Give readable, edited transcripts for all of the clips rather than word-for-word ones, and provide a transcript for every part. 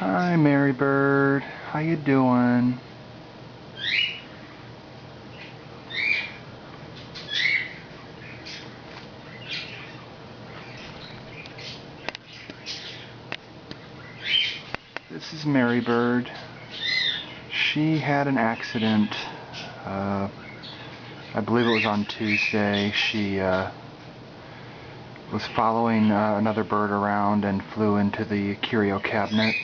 Hi, Mary Bird. How you doing? This is Mary Bird. She had an accident. I believe it was on Tuesday. She was following another bird around and flew into the curio cabinet.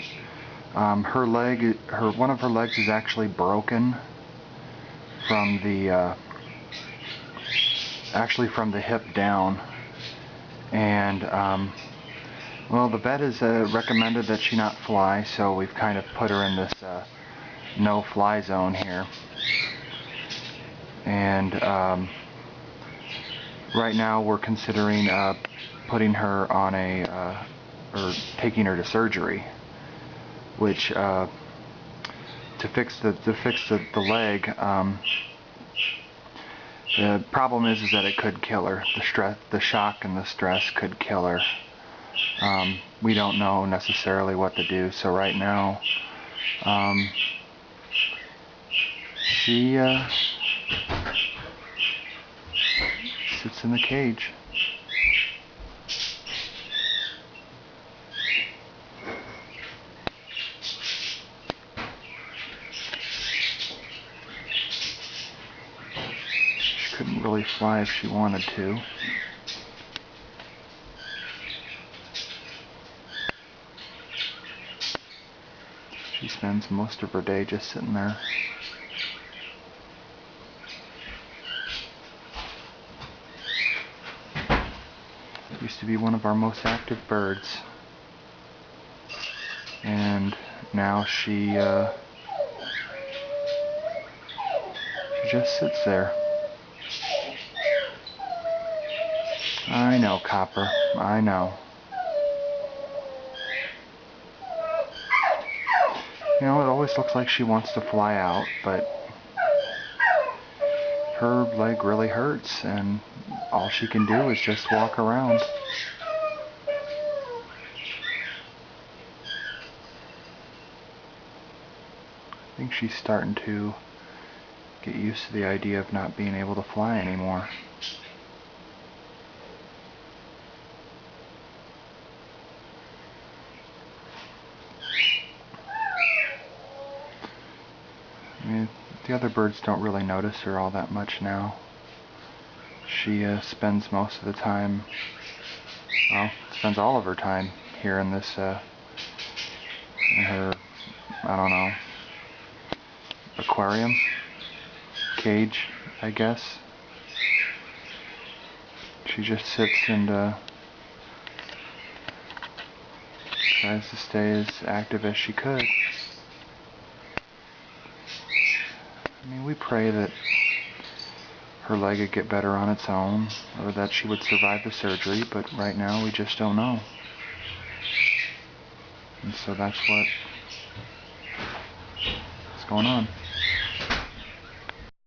One of her legs is actually broken from the hip down, and well, the vet has recommended that she not fly, so we've kind of put her in this no-fly zone here. And right now we're considering putting her on or taking her to surgery, which to fix the leg. The problem is that it could kill her. The shock and the stress could kill her. We don't know necessarily what to do, so right now she sits in the cage. She couldn't really fly if she wanted to. She spends most of her day just sitting there. Used to be one of our most active birds, and now she just sits there. I know, Copper. I know. You know, it always looks like she wants to fly out, but her leg really hurts, and all she can do is just walk around. I think she's starting to get used to the idea of not being able to fly anymore. I mean, the other birds don't really notice her all that much now. She spends most of the time, well, spends all of her time here in this, in her, I don't know, aquarium, cage, I guess. She just sits and tries to stay as active as she could. I mean, we pray that her leg would get better on its own, or that she would survive the surgery, but right now we just don't know. And so that's what's going on.